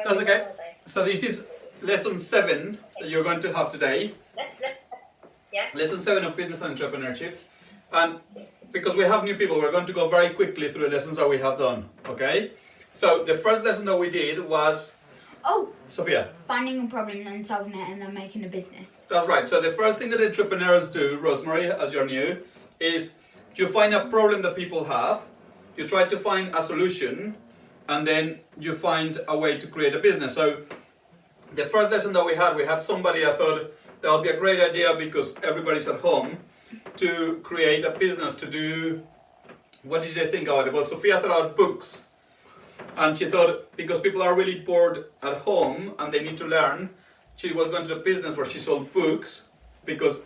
That's okay. So this is lesson 7 that you're going to have today. Yeah. Lesson 7 of business and entrepreneurship. And because we have new people, we're going to go very quickly through the lessons that we have done. Okay? So the first lesson that we did was... Oh, Sophia. finding a problem and solving it and then making a business. That's right. So the first thing that entrepreneurs do, Rosemary, as you're new, is you find a problem that people have, you try to find a solution, and then you find a way to create a business. So the first lesson that we had somebody, I thought that would be a great idea because everybody's at home, to create a business, to do, what did they think about it? Well, Sophia thought about books. And she thought, because people are really bored at home and they need to learn, she was going to do a business where she sold books, because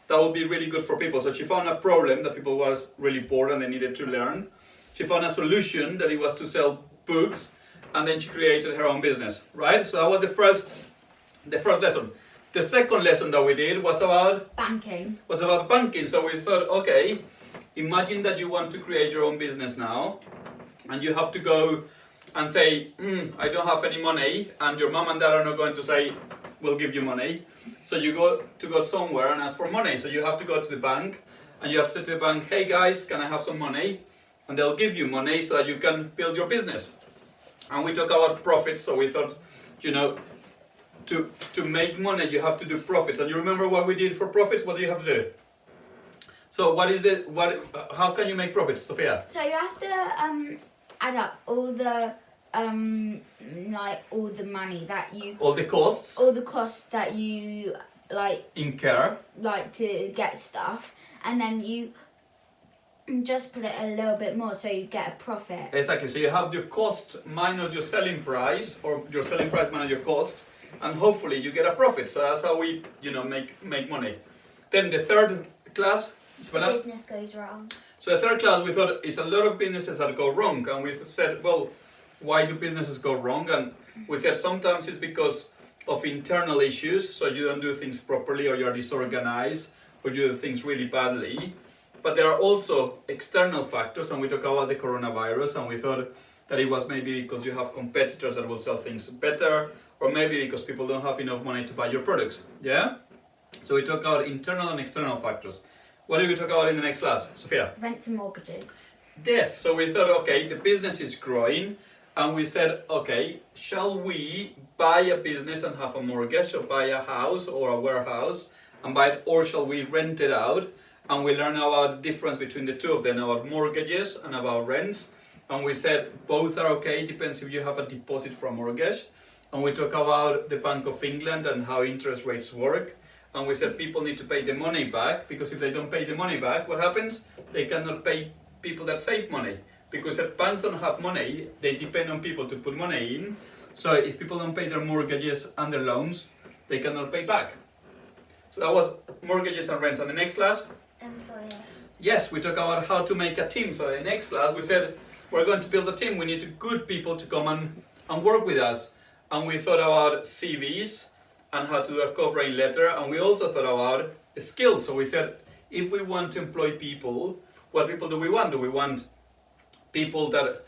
that would be really good for people. So she found a problem that people was really bored and they needed to learn. She found a solution that it was to sell books, and then she created her own business, right? So that was the first lesson. The second lesson that we did was about banking. So we thought, okay, imagine that you want to create your own business now, and you have to go and say, I don't have any money, and your mom and dad are not going to say, we'll give you money. So you go somewhere and ask for money. So you have to go to the bank, and you have to say to the bank, hey guys, can I have some money? And they'll give you money so that you can build your business. And we talk about profits, so we thought, to make money you have to do profits. And you remember what we did for profits? What do you have to do? So what is it? How can you make profits, Sophia? So you have to add up all the all the money that you, all the costs that you incur, to get stuff, and then you just put it a little bit more so you get a profit. Exactly. So you have your cost minus your selling price, or your selling price minus your cost, and hopefully you get a profit. So that's how we make money. Then the third class, Isabella? Business goes wrong. So the third class, we thought is a lot of businesses that go wrong, and we said, well, why do businesses go wrong? And we said sometimes it's because of internal issues, so you don't do things properly, or you're disorganized, or you do things really badly. But there are also external factors, and we talk about the coronavirus, and we thought that it was maybe because you have competitors that will sell things better, or maybe because people don't have enough money to buy your products. Yeah? So we talk about internal and external factors. What do we talk about in the next class, Sophia? Rents and mortgages. Yes, so we thought, okay, the business is growing, and we said, okay, shall we buy a business and have a mortgage, or buy a house or a warehouse and buy it, or shall we rent it out? And we learn about the difference between the two of them, about mortgages and about rents. And we said both are okay, depends if you have a deposit for a mortgage. And we talk about the Bank of England and how interest rates work. And we said people need to pay the money back, because if they don't pay the money back, what happens? They cannot pay people that save money. Because if banks don't have money, they depend on people to put money in. So if people don't pay their mortgages and their loans, they cannot pay back. So that was mortgages and rents. And the next class? Employer. Yes, we talk about how to make a team. So in the next class we said we're going to build a team. We need good people to come and work with us. And we thought about CVs and how to do a covering letter. And we also thought about skills. So we said, if we want to employ people, what people do we want? Do we want people that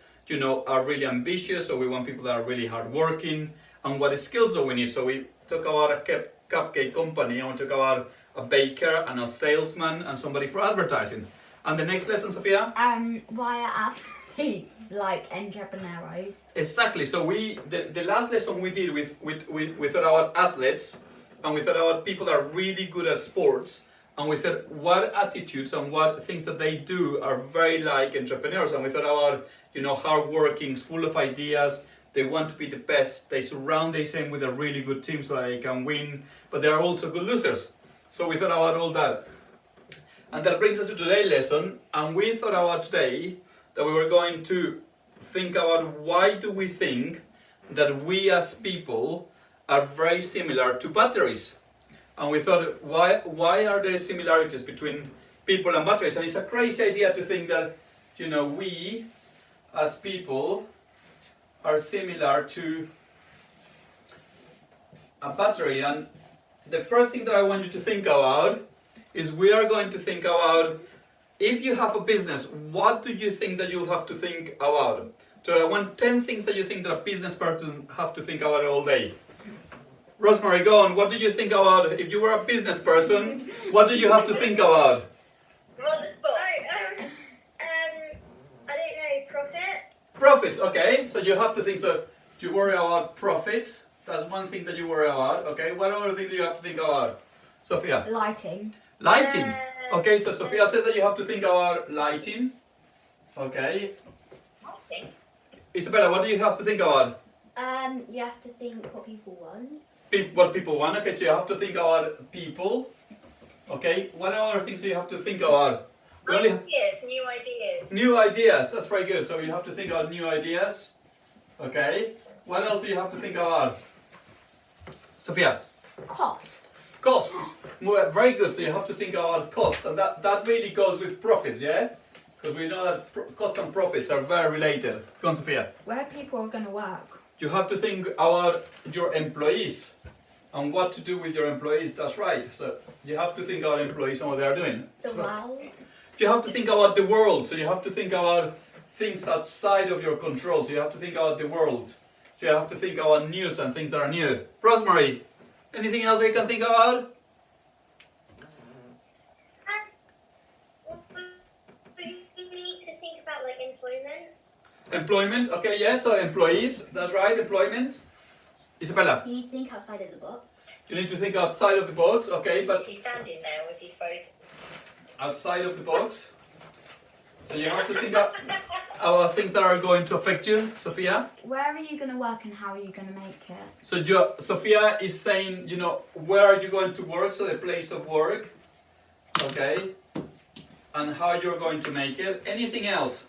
are really ambitious, or we want people that are really hardworking? And what skills do we need? So we talk about a cupcake company, and we talk about a baker and a salesman and somebody for advertising. And the next lesson, Sophia? Why are athletes like entrepreneurs? Exactly. So the last lesson we did we thought about athletes, and we thought about people that are really good at sports, and we said what attitudes and what things that they do are very like entrepreneurs. And we thought about hardworking, full of ideas. They want to be the best. They surround themselves with a really good team so they can win, but they are also good losers. So we thought about all that. And that brings us to today's lesson. And we thought about today that we were going to think about why do we think that we as people are very similar to batteries. And we thought, why are there similarities between people and batteries? And it's a crazy idea to think that, we as people are similar to a battery. And the first thing that I want you to think about is we are going to think about, if you have a business, what do you think that you'll have to think about? So I want 10 things that you think that a business person have to think about all day. Rosemary, go on. What do you think about, if you were a business person, what do you have to think about? I'm on the spot. I don't know, profit? Profits, okay. So you have to think, so you worry about profits. That's one thing that you worry about, okay. What other thing do you have to think about? Sophia? Lighting. Lighting. Okay, so Sophia says that you have to think about lighting. Okay. Lighting? Isabella, what do you have to think about? You have to think what people want. What people want, okay, so you have to think about people. Okay, what other things do you have to think about? Ideas, new ideas. New ideas, that's very good. So you have to think about new ideas. Okay, what else do you have to think about? Sophia? Costs. Costs. Very good, so you have to think about costs, and that really goes with profits, yeah? Because we know that costs and profits are very related. Go on, Sophia. Where people are going to work. You have to think about your employees and what to do with your employees, that's right. So you have to think about employees and what they are doing. The world. You have to think about the world, so you have to think about things outside of your control, so you have to think about the world. So you have to think about news and things that are new. Rosemary, anything else you can think about? We need to think about like employment. Employment, okay, yes, so employees, that's right, employment. Isabella, You need to think outside of the box. you need to think outside of the box, okay, but Is he standing there or is he frozen? outside of the box. So you have to think about things that are going to affect you, Sophia. Where are you going to work and how are you going to make it? So Sophia is saying, you know, where are you going to work, so the place of work, okay, and how you're going to make it. Anything else?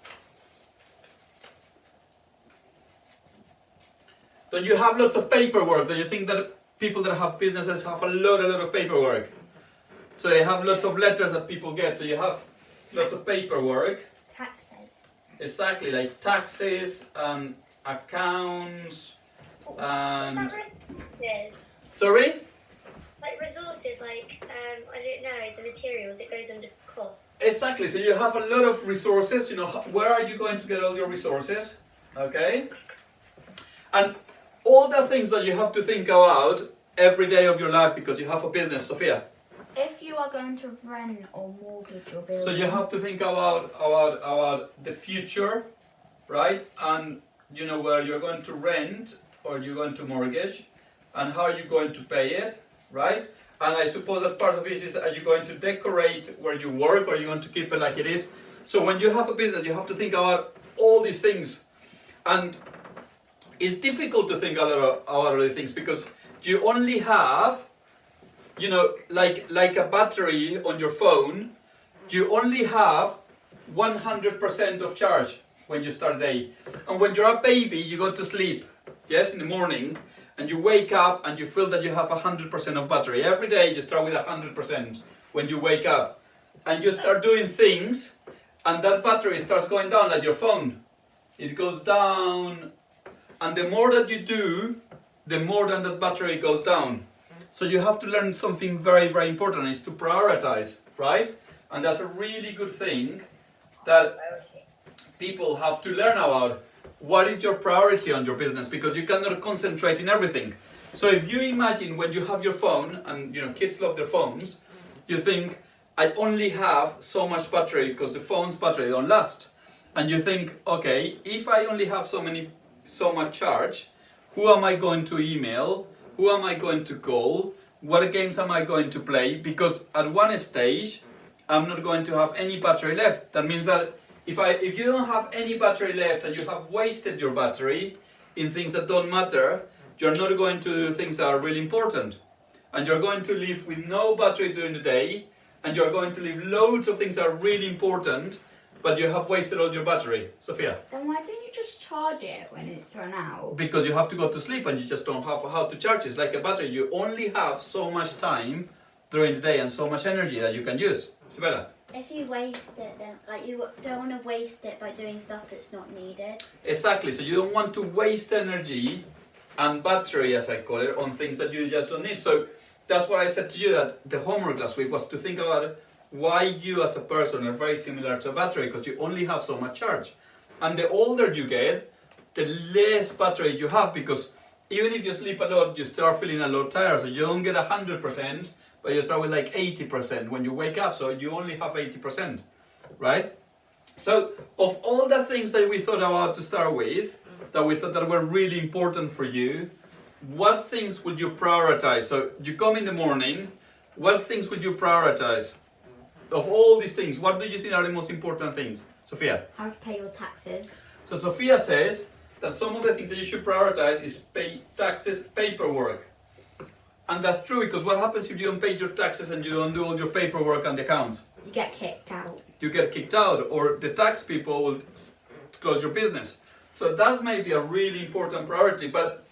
Don't you have lots of paperwork? Do you think that people that have businesses have a lot of paperwork? So they have lots of letters that people get, so you have lots of paperwork. Taxes. Exactly, like taxes and accounts and... What about resources? Sorry? Like resources, like, I don't know, the materials, it goes under cost. Exactly, so you have a lot of resources, you know, where are you going to get all your resources? Okay? And all the things that you have to think about every day of your life because you have a business, Sophia. If you are going to rent or mortgage your building. So you have to think about the future, right? And you know where you're going to rent or you're going to mortgage and how you're going to pay it, right? And I suppose that part of it is, are you going to decorate where you work or are you going to keep it like it is? So when you have a business, you have to think about all these things. And it's difficult to think about all these things because you only have, you know, like a battery on your phone, you only have 100% of charge when you start the day. And when you're a baby, you go to sleep, yes, in the morning, and you wake up and you feel that you have 100% of battery. Every day you start with 100% when you wake up. And you start doing things, and that battery starts going down like your phone. It goes down, and the more that you do, the more than that battery goes down. So you have to learn something very, very important, is to prioritize, right? And that's a really good thing that people have to learn about. What is your priority on your business? Because you cannot concentrate in everything. So if you imagine when you have your phone, and you know kids love their phones, you think, I only have so much battery because the phone's battery don't last. And you think, okay, if I only have so much charge, who am I going to email? Who am I going to call? What games am I going to play? Because at one stage, I'm not going to have any battery left. That means that if you don't have any battery left and you have wasted your battery in things that don't matter, you're not going to do things that are really important. And you're going to live with no battery during the day, and you're going to leave loads of things that are really important, but you have wasted all your battery. Sophia? Then why don't you just charge it when it's run out? Because you have to go to sleep and you just don't have how to charge it. It's like a battery. You only have so much time during the day and so much energy that you can use. Isabella? If you waste it, then like you don't want to waste it by doing stuff that's not needed. Exactly. So you don't want to waste energy and battery, as I call it, on things that you just don't need. So that's what I said to you, that the homework last week was to think about why you as a person are very similar to a battery, because you only have so much charge. And the older you get, the less battery you have, because even if you sleep a lot, you start feeling a lot tired, so you don't get 100%, but you start with like 80% when you wake up, so you only have 80%, right? So, of all the things that we thought about to start with, that we thought that were really important for you, what things would you prioritize? So, you come in the morning, what things would you prioritize? Of all these things, what do you think are the most important things? Sophia? How to pay your taxes. So Sophia says that some of the things that you should prioritize is pay taxes, paperwork. And that's true, because what happens if you don't pay your taxes and you don't do all your paperwork and the accounts? You get kicked out. You get kicked out, or the tax people will close your business. So that's maybe a really important priority, but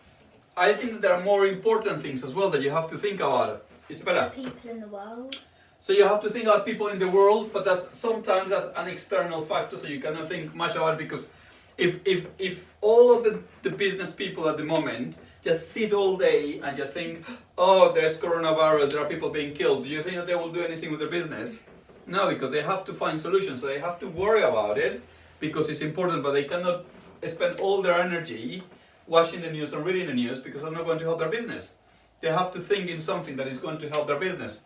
I think that there are more important things as well that you have to think about. Isabella? The people in the world. So you have to think about people in the world, but sometimes that's an external factor, so you cannot think much about it, because if all of the business people at the moment just sit all day and just think, oh, there's coronavirus, there are people being killed, do you think that they will do anything with their business? No, because they have to find solutions, so they have to worry about it because it's important, but they cannot spend all their energy watching the news and reading the news, because that's not going to help their business. They have to think in something that is going to help their business.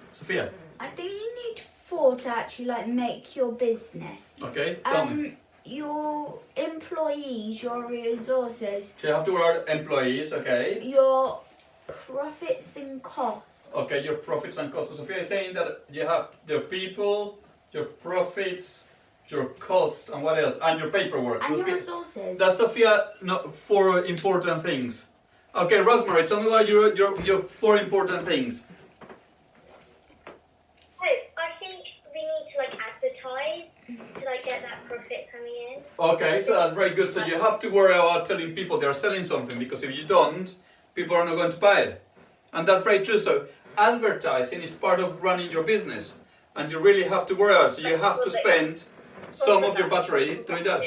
Sophia? I think you need 4 to actually like make your business. Okay, tell me. Your employees, your resources, So you have to word employees, okay? your profits and costs. Okay, your profits and costs. So Sophia is saying that you have your people, your profits, your cost, and what else? And your paperwork. And your Sophia, resources. that's Sophia, no, 4 important things. Okay, Rosemary, tell me what are your 4 important things. I think we need to like advertise to like get that profit coming in. Okay, so that's very good. So you have to worry about telling people they are selling something, because if you don't, people are not going to buy it. And that's very true. So advertising is part of running your business, and you really have to worry about it. So you have to spend some of your battery doing that.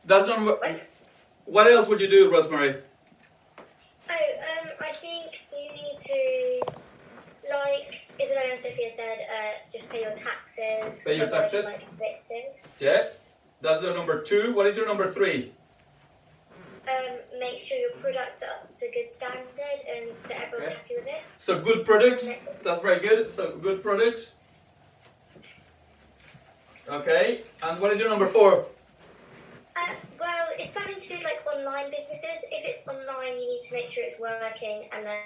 That's not. What else would you do, Rosemary? I think you need to, like Isabella and Sophia said, just pay your taxes. Pay your otherwise taxes? you might get evicted. Yeah, that's your number 2. What is your number 3? Make sure your products are up to good standard and that everyone's happy with it. So good products. That's very good. So good products. Okay, and what is your number 4? Well, it's something to do with like online businesses. If it's online, you need to make sure it's working and that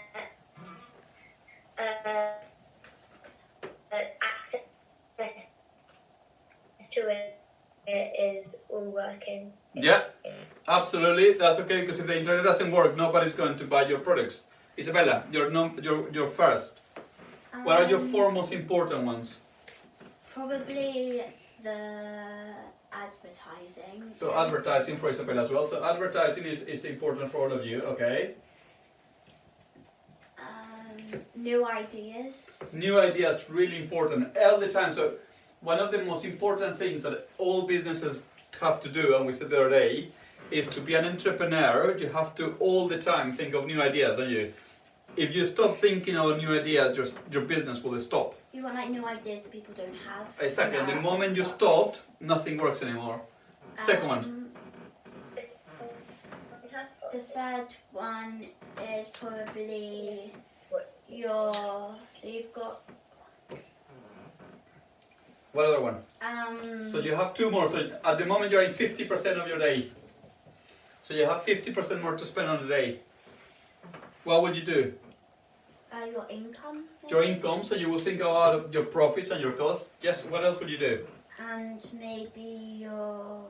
access to it is all working. Yeah, absolutely. That's okay, because if the internet doesn't work, nobody's going to buy your products. Isabella, your first. What are your 4 most important ones? Probably the advertising. So advertising for Isabella as well. So advertising is important for all of you, okay? New ideas. New ideas, really important all the time. So one of the most important things that all businesses have to do, and we said the other day, is to be an entrepreneur. You have to all the time think of new ideas, don't you? If you stop thinking of new ideas, your business will stop. You want like new ideas that people don't have. Exactly, and the Out moment of you the box. stop, nothing works anymore. Second one. The third one is probably so you've got What other one? So you have 2 more. So at the moment you're in 50% of your day. So you have 50% more to spend on the day. What would you do? your income. Your income, so you will think about your profits and your costs. Yes, what else would you do? And maybe your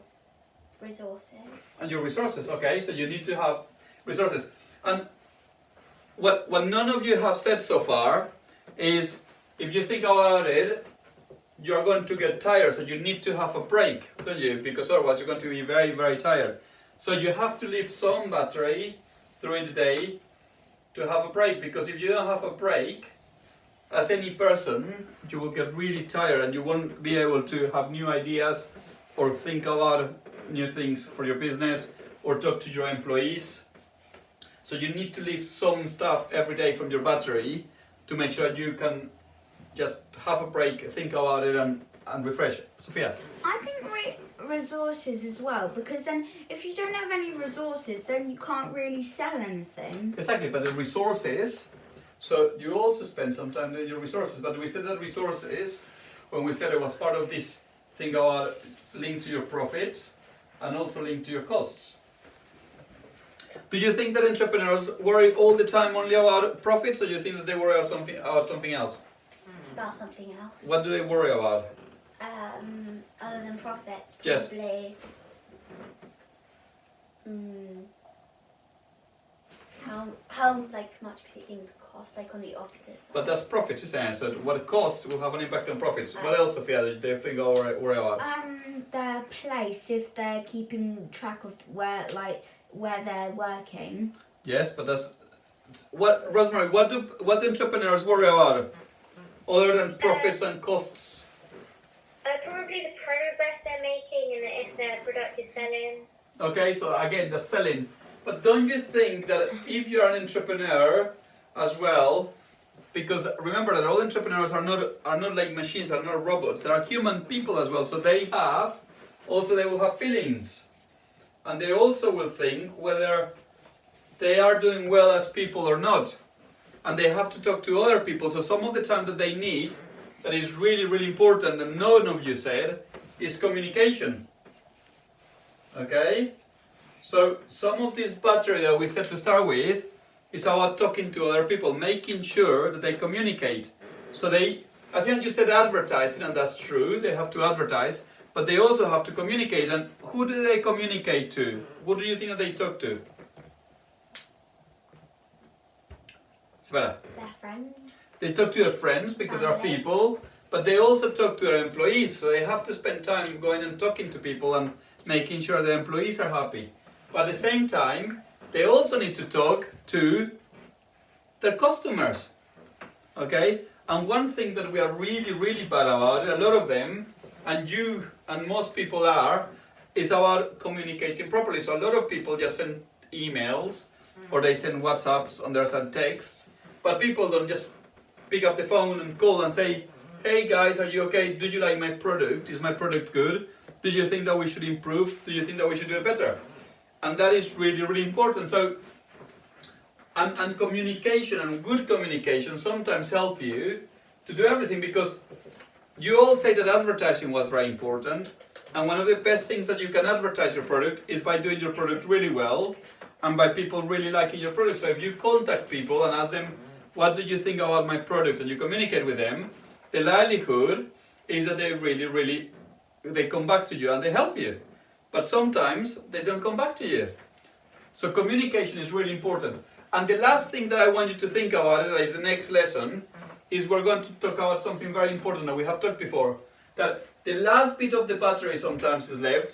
resources. And your resources, okay, so you need to have resources. And what none of you have said so far is, if you think about it, you're going to get tired, so you need to have a break, don't you? Because otherwise you're going to be very, very tired. So you have to leave some battery during the day to have a break, because if you don't have a break, as any person, you will get really tired and you won't be able to have new ideas or think about new things for your business or talk to your employees. So you need to leave some stuff every day from your battery to make sure you can just have a break, think about it and refresh. Sophia? I think resources as well, because then if you don't have any resources, then you can't really sell anything. Exactly, but the resources, so you also spend some time with your resources, but we said that resources, when we said it was part of this thing about linked to your profits and also linked to your costs. Do you think that entrepreneurs worry all the time only about profits, or do you think that they worry about something else? About something else. What do they worry about? Other than profits, Yes. probably. How like much things cost, like on the opposite side. But that's profits, is the answer. What it costs will have an impact on profits. What else, Sophia, do they think or worry about? Their place, if they're keeping track of where they're working. Yes, but that's what, Rosemary. What do entrepreneurs worry about, other than profits and costs? Probably the progress they're making and if their product is selling. Okay, so again, the selling. But don't you think that if you're an entrepreneur as well, because remember that all entrepreneurs are not like machines, are not robots. They are human people as well. So they will have feelings, and they also will think whether they are doing well as people or not, and they have to talk to other people. So some of the time that they need, that is really, really important, and none of you said, is communication. Okay? So some of this battery that we said to start with is about talking to other people, making sure that they communicate. So I think you said advertising, and that's true, they have to advertise, but they also have to communicate. And who do they communicate to? Who do you think that they talk to? Sveta. Their friends. They talk to their friends because they are Family. people, but they also talk to their employees, so they have to spend time going and talking to people and making sure their employees are happy. But at the same time, they also need to talk to their customers. Okay? And one thing that we are really, really bad about, a lot of them, and you and most people are, is about communicating properly. So a lot of people just send emails, or they send WhatsApps, and there's some texts, but people don't just pick up the phone and call and say, hey guys, are you okay? Do you like my product? Is my product good? Do you think that we should improve? Do you think that we should do it better? And that is really, really important. So, and communication and good communication sometimes help you to do everything, because you all say that advertising was very important. And one of the best things that you can advertise your product is by doing your product really well and by people really liking your product. So if you contact people and ask them, what do you think about my product, and you communicate with them, the likelihood is that they really, they come back to you and they help you. But sometimes they don't come back to you. So communication is really important. And the last thing that I want you to think about it is the next lesson, is we're going to talk about something very important that we have talked before. That the last bit of the battery sometimes is left,